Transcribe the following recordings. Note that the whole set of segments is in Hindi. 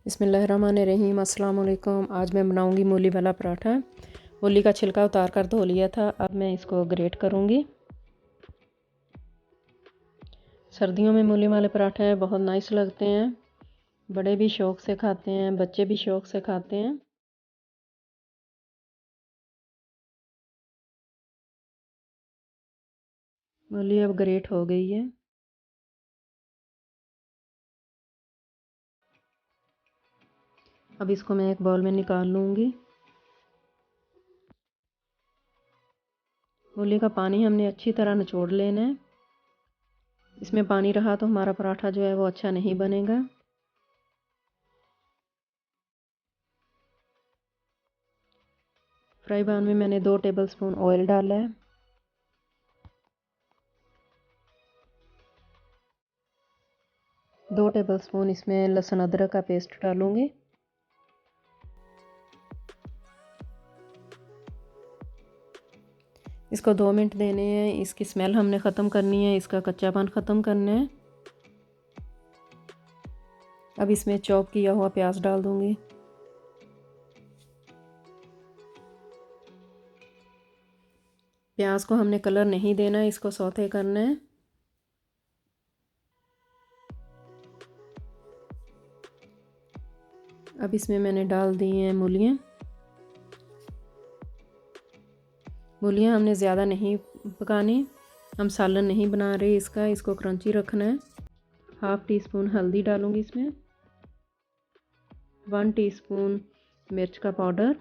बिस्मिल्लाहिर्रहमानिर्रहीम। अस्सलाम वालेकुम। आज मैं बनाऊंगी मूली वाला पराठा। मूली का छिलका उतार कर धो लिया था, अब मैं इसको ग्रेट करूंगी। सर्दियों में मूली वाले पराठे बहुत नाइस लगते हैं, बड़े भी शौक़ से खाते हैं, बच्चे भी शौक़ से खाते हैं। मूली अब ग्रेट हो गई है। अब इसको मैं एक बाउल में निकाल लूँगी। मूली का पानी हमने अच्छी तरह निचोड़ लेना है। इसमें पानी रहा तो हमारा पराठा जो है वो अच्छा नहीं बनेगा। फ्राई पैन में मैंने 2 टेबलस्पून ऑयल डाला है। दो टेबलस्पून इसमें लहसुन अदरक का पेस्ट डालूंगी। इसको 2 मिनट देने हैं। इसकी स्मेल हमने ख़त्म करनी है, इसका कच्चापन ख़त्म करना है। अब इसमें चॉप किया हुआ प्याज डाल दूंगी। प्याज को हमने कलर नहीं देना, इसको सौते करना है। अब इसमें मैंने डाल दी हैं मूलियाँ। मूलियाँ हमने ज़्यादा नहीं पकानी, हम सालन नहीं बना रहे इसको क्रंची रखना है। हाफ़ टी स्पून हल्दी डालूंगी इसमें, 1 टीस्पून मिर्च का पाउडर,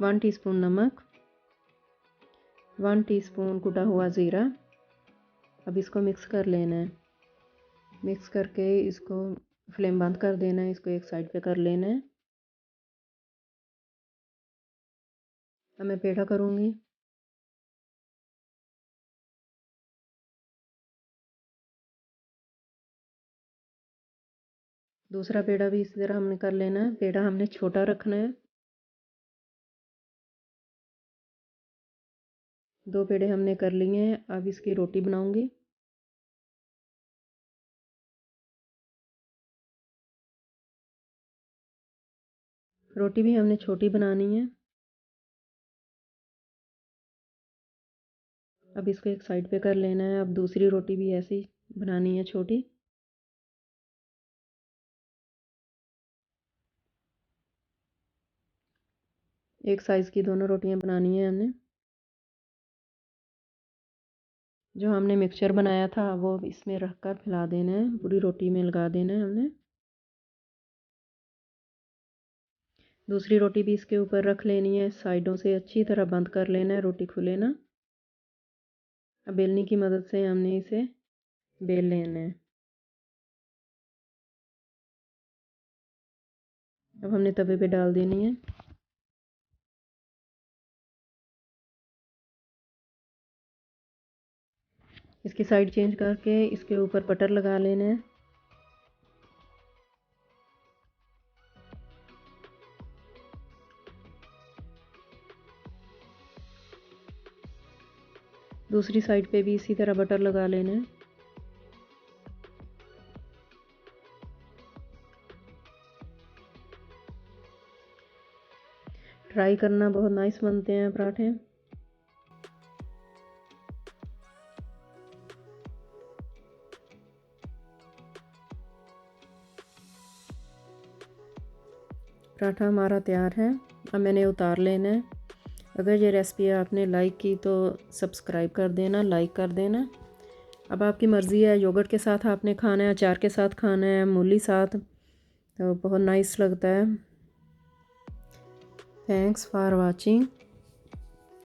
1 टीस्पून नमक, 1 टीस्पून कुटा हुआ ज़ीरा। अब इसको मिक्स कर लेना है। मिक्स करके इसको फ्लेम बंद कर देना है, इसको एक साइड पे कर लेना है। अब मैं पेड़ा करूँगी। दूसरा पेड़ा भी इसी तरह हमने कर लेना है। पेड़ा हमने छोटा रखना है। 2 पेड़े हमने कर लिए हैं। अब इसकी रोटी बनाऊंगी। रोटी भी हमने छोटी बनानी है। अब इसको एक साइड पे कर लेना है। अब दूसरी रोटी भी ऐसी बनानी है, छोटी। एक साइज़ की दोनों रोटियां बनानी है हमने। जो हमने मिक्सचर बनाया था वो इसमें रख कर फैला देना है, पूरी रोटी में लगा देना है हमने। दूसरी रोटी भी इसके ऊपर रख लेनी है, साइडों से अच्छी तरह बंद कर लेना है, रोटी खुले ना। अब बेलनी की मदद से हमने इसे बेल लेना है। अब हमने तवे पे डाल देनी है। इसकी साइड चेंज करके इसके ऊपर बटर लगा लेना है। दूसरी साइड पे भी इसी तरह बटर लगा लेना है। ट्राई करना, बहुत नाइस बनते हैं पराठे। पराठा हमारा तैयार है। अब मैंने उतार लेना है। अगर ये रेसिपी आपने लाइक की तो सब्सक्राइब कर देना, लाइक कर देना। अब आपकी मर्ज़ी है, योगर्ट के साथ आपने खाना है, अचार के साथ खाना है, मूली साथ, तो बहुत नाइस लगता है। Thanks for watching.